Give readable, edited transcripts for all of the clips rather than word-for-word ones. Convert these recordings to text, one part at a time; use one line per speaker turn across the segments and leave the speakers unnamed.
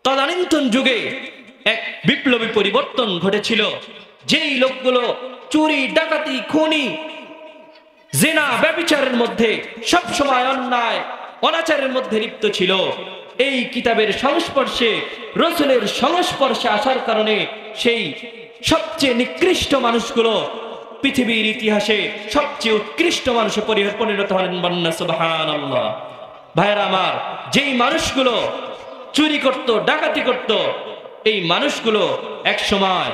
তদানীন্তন যুগে এক বিপ্লবী পরিবর্তন ঘটেছিল। যেই লোকগুলো চুরি, ডাকাতি, খুনি, জিনা, ব্যভিচারের মধ্যে সবসময় অন্যায় অনাচারের মধ্যে লিপ্ত ছিল, এই কিতাবের সংস্পর্শে, রাসূলের সংস্পর্শে আসার কারণে সেই সবচেয়ে নিকৃষ্ট মানুষগুলো পৃথিবীর ইতিহাসে সবচেয়ে উৎকৃষ্ট মানুষে পরিণত হলেন। বন্যা সুবহানাল্লাহ। ভাইরা আমার, যেই মানুষগুলো চুরি করত, ডাকাতি করত, এই মানুষগুলো এক সময়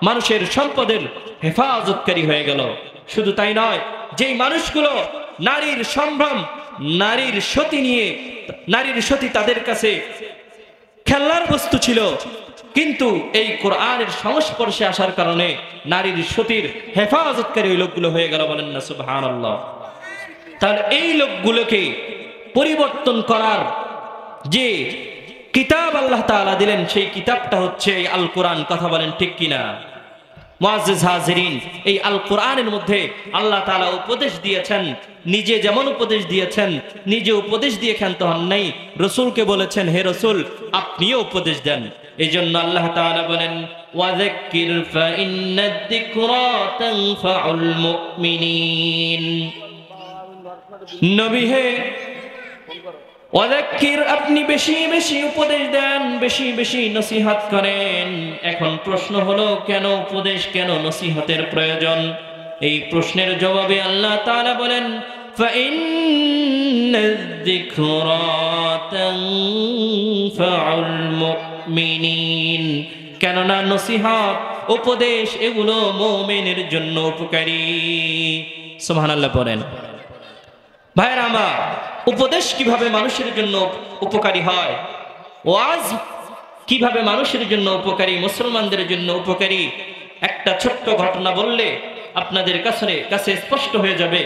মানুষের সম্পদের হেফাজতকারী হয়ে গেল। শুধু তাই নয়, যেই মানুষগুলো নারীর সম্ভ্রম, নারীর সতী নিয়ে, নারীর সতী তাদের কাছে খেলনার বস্তু ছিল, কিন্তু এই কোরআনের সংস্পর্শে আসার কারণে নারীর সতীর হেফাজতকারী ওই লোকগুলো হয়ে গেল। বলেন না সুবহানাল্লাহ। তাহলে এই লোকগুলোকে পরিবর্তন করার যে কিতাব আল্লাহ তাআলা দিলেন, সেই কিতাবটা হচ্ছে আল কোরআন। কথা বলেন ঠিক কিনা? মুআজ্জিজ হাজিরিন, এই আল কোরআনের মধ্যে আল্লাহ তাআলা উপদেশ দিয়েছেন। নিজে যেমন উপদেশ দিয়েছেন, নিজে উপদেশ দিয়ে ক্ষান্ত হন নাই, রাসূলকে বলেছেন, হে রাসূল আপনিও উপদেশ দেন। এই জন্য আল্লাহ তাআলা বলেন, ওয়াযাক্কির ফাইন্নাদ যিকরা তানফাউল মুমিনিন। নবী হে, ওয়াযাক্কির আপনি বেশি বেশি উপদেশ দেন, বেশি বেশি নসিহত করেন। এখন প্রশ্ন হলো, কেন উপদেশ, কেন নসিহতের প্রয়োজন? এই প্রশ্নের জবাবে আল্লাহ তাআলা বলেন, ফাইন্নাজ যিকরা তানফাউল মুমিনিন। কেননা নসিহত, উপদেশ এগুলো মুমিনের জন্য উপকারী। সুবহানাল্লাহ পড়েন। ভাইরা আমার, উপদেশ কিভাবে মানুষের জন্য উপকারী হয়, ওয়াজ কিভাবে মানুষের জন্য উপকারী, মুসলমানদের জন্য উপকারী, একটা ছোট্ট ঘটনা বললে আপনাদের কাছে স্পষ্ট হয়ে যাবে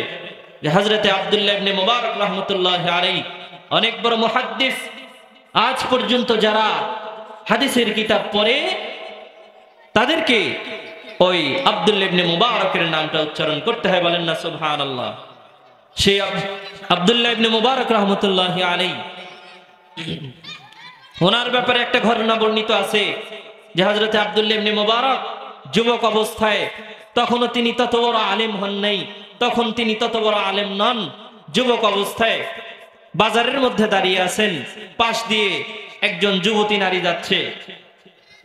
যে হযরতে আব্দুল্লাহ ইবনে মুবারক রাহমাতুল্লাহি আলাইহি অনেক বড় মুহাদ্দিস। আজ পর্যন্ত যারা হাদিসের কিতাব পড়ে তাদেরকে ওই আব্দুল্লাহ ইবনে মুবারকের নামটা উচ্চারণ করতে হয়। বলেন না সুবহানাল্লাহ। সেই আব্দুল্লাহ ইবনে মুবারক রাহমাতুল্লাহি আলাইহি, ওনার ব্যাপারে একটা ঘটনা বর্ণিত আছে যে হযরতে আব্দুল্লাহ ইবনে মুবারক যুবক অবস্থায়, তখনও তিনি তত বড় আলেম হন নাই, তখন তিনি তত বড় আলেম নন, যুবক অবস্থায় বাজারের মধ্যে দাঁড়িয়ে আছেন, পাশ দিয়ে একজন যুবতী নারী যাচ্ছে।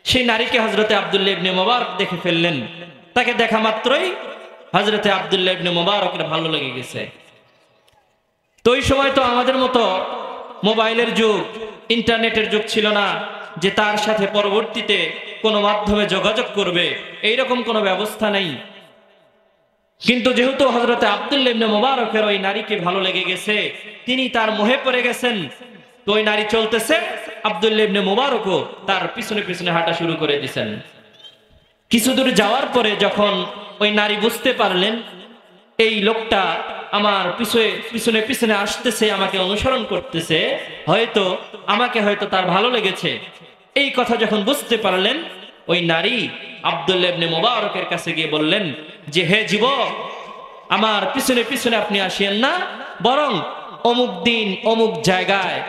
সেই নারীকে হযরতে আব্দুল্লাহ ইবনে মুবারক দেখে ফেললেন। তাকে দেখা মাত্রই হযরতে আব্দুল্লাহ ইবনে মুবারকের ভালো লেগে গেছে। তো ওই সময় তো আমাদের মতো মোবাইলের যুগ, ইন্টারনেটের যুগ ছিল না যে তার সাথে পরবর্তীতে কোনো মাধ্যমে যোগাযোগ করবে, এইরকম কোনো ব্যবস্থা নেই। কিন্তু যেহেতু হযরতে আব্দুল্লাহ ইবনে মুবারকের ওই নারীকে ভালো লেগে গেছে, তিনি তার মোহে পড়ে গেছেন। তো ওই নারী চলতেছে, আব্দুল্লাহ ইবনে মুবারকও তার পিছনে পিছনে হাঁটা শুরু করে দিয়েছেন। কিছু দূর যাওয়ার পরে যখন ওই নারী বুঝতে পারলেন এই লোকটা আমার পিছনে পিছনে আসতেছে, আমাকে অনুসরণ করতেছে, আমাকে হয়তো তার ভালো লেগেছে, এই কথা যখন বুঝতে পারলেন, ওই নারী আব্দুল্লাহ ইবনে মুবারকের কাছে গিয়ে বললেন যে, হে যুবক, আমার পিছনে পিছনে আপনি আসেন না, বরং অমুক দিন অমুক জায়গায়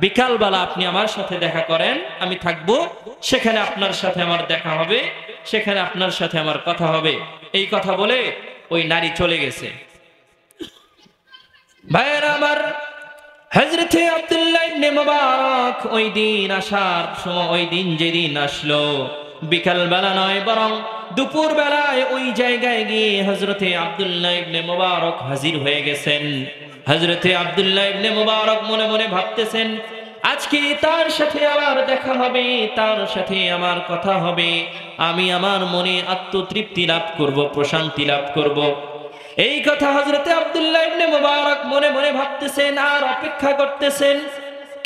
বিকালবেলা আপনি আমার সাথে দেখা করেন, আমি থাকবো, সেখানে আপনার সাথে আমার দেখা হবে, সেখানে আপনার সাথে আমার কথা হবে। এই কথা বলে ওই নারী চলে গেছে। ভাইয়েরা আমার, হযরতে আব্দুল্লাহ ইবনে মুবারক ওই দিন আসার সময়, ওই দিন যেদিন আসলো, বিকাল বেলা নয় বরং দুপুর বেলায় ওই জায়গায় গিয়ে হযরতে আব্দুল্লাহ ইবনে মুবারক হাজির হয়ে গেছেন। হযরতে আব্দুল্লাহ ইবনে মুবারক মনে মনে ভাবতেছেন, আজকে তার সাথে আমার দেখা হবে, তার সাথে আমার কথা হবে, আমি আমার মনে আত্মতৃপ্তি লাভ করব, প্রশান্তি লাভ করব। এই কথা হযরতে আব্দুল্লাহ ইবনে মুবারক মনে মনে ভাবতেছেন আর অপেক্ষা করতেছেন।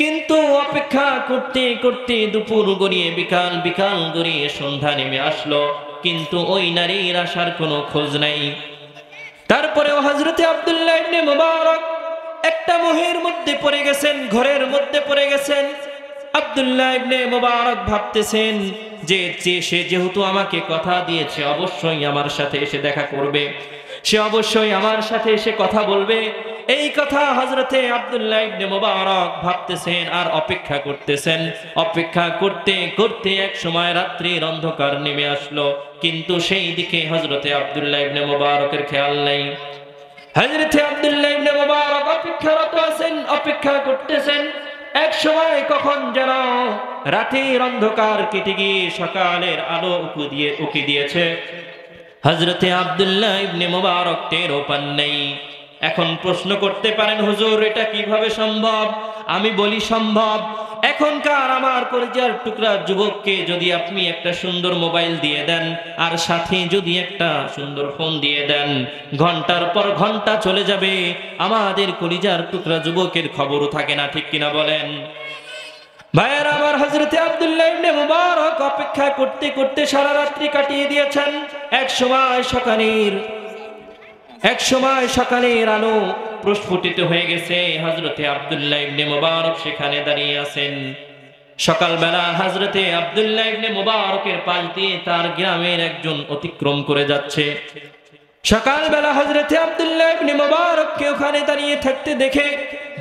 কিন্তু অপেক্ষা করতে করতে দুপুর গড়িয়ে বিকাল গড়িয়ে সন্ধ্যা নেমে আসলো, কিন্তু ওই নারীর আসার কোনো খোঁজ নাই। তারপরেও হযরতে আব্দুল্লাহ ইবনে মুবারক একটা মোহের মধ্যে পড়ে গেছেন, ঘরের মধ্যে পড়ে গেছেন। আব্দুল্লাহ ইবনে মুবারক ভাবতেছেন যে সে যেহেতু আমাকে কথা দিয়েছে, অবশ্যই আমার সাথে এসে দেখা করবে, সে অবশ্যই আমার সাথে এসে কথা বলবে। এই কথা হযরতে আব্দুল্লাহ ইবনে মুবারক ভাবতেছেন আর অপেক্ষা করতেছেন। অপেক্ষা করতে করতে এক সময় রাত্রির অন্ধকার নেমে আসলো, কিন্তু সেই দিকে হযরতে আব্দুল্লাহ ইবনে মুবারকের খেয়াল নেই। হযরতে আব্দুল্লাহ ইবনে মুবারক অপেক্ষারত আছেন, অপেক্ষা করতেছেন। এক সময় কখন যেন রাতের অন্ধকার কেটে গিয়ে সকালের আলো উকি দিয়েছে। হযরতে আব্দুল্লাহ ইবনে মুবারক টেরও পান নাই। এখন প্রশ্ন করতে পারেন, হুজুর এটা কিভাবে সম্ভব? আমি বলি সম্ভব। এখনকার আমার কলিজার টুকরা যুবককে যদি আপনি একটা সুন্দর মোবাইল দিয়ে দেন আর সাথে যদি একটা সুন্দর ফোন দিয়ে দেন, ঘন্টার পর ঘন্টা চলে যাবে, আমাদের কলিজার টুকরা যুবকের খবরও থাকে না, ঠিক কিনা বলেন? ভাইয়ের আমার, হযরতে আব্দুল্লাহ ইবনে মুবারক অপেক্ষা করতে করতে সারা রাত্রি কাটিয়ে দিয়েছেন। এক সময় সকালের আলো প্রস্ফুটিত হয়ে গেছে। হযরতে আব্দুল্লাহ ইবনে মুবারক সেখানে দাঁড়িয়ে আছেন। সকালবেলা হযরতে আব্দুল্লাহ ইবনে মুবারকের পাশ দিয়ে তার গ্রামের একজন অতিক্রম করে যাচ্ছে। সকালবেলা হযরতে আব্দুল্লাহ ইবনে মুবারককে ওখানে দাঁড়িয়ে থাকতে দেখে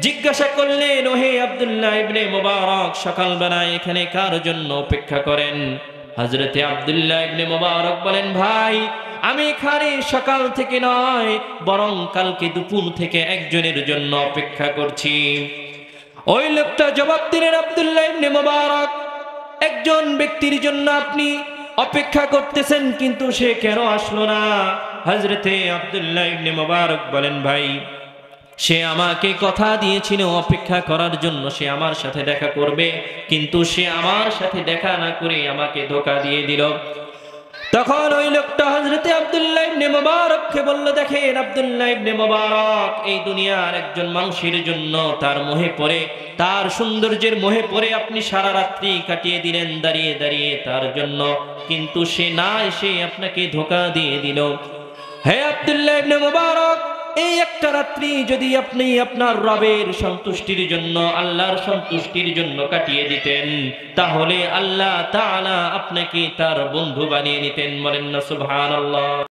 জিজ্ঞাসা করলেন, ওহে আব্দুল্লাহ ইবনে মুবারক, সকালবেলা এখানে কার জন্য অপেক্ষা করেন? হযরতে আব্দুল্লাহ ইবনে মুবারক বলেন, ভাই আমি এখানে সকাল থেকে নয়, বরং কালকে দুপুর থেকে একজনের জন্য অপেক্ষা করছি। ওই লোকটা জবাব দিলেন, আব্দুল্লাহ ইবনে মুবারক, একজন ব্যক্তির জন্য আপনি অপেক্ষা করতেছেন, কিন্তু সে কেন আসলো না? হযরতে আব্দুল্লাহ ইবনে মুবারক বলেন, ভাই সে আমাকে কথা দিয়েছিল অপেক্ষা করার জন্য, সে আমার সাথে দেখা করবে, কিন্তু সে আমার সাথে দেখা না করে আমাকে ধোঁকা দিয়ে দিল। তখন ওই লোকটা হযরতে আব্দুল্লাহ ইবনে মুবারককে বলল, দেখেন আব্দুল্লাহ ইবনে মুবারক, এই দুনিয়ার একজন মানুষের জন্য তার মোহে পড়ে, তার সৌন্দর্যের মোহে পড়ে আপনি সারা রাত্রি কাটিয়ে দিলেন দাঁড়িয়ে দাঁড়িয়ে তার জন্য, কিন্তু সে না এসে আপনাকে ধোঁকা দিয়ে দিল। হে আব্দুল্লাহ ইবনে মুবারক, এই একটা রাত্রি যদি আপনি আপনার রবের সন্তুষ্টির জন্য, আল্লাহর সন্তুষ্টির জন্য কাটিয়ে দিতেন, তাহলে আল্লাহ তাআলা আপনাকে তার বন্ধু বানিয়ে নিতেন। বলেন না সুবহানাল্লাহ।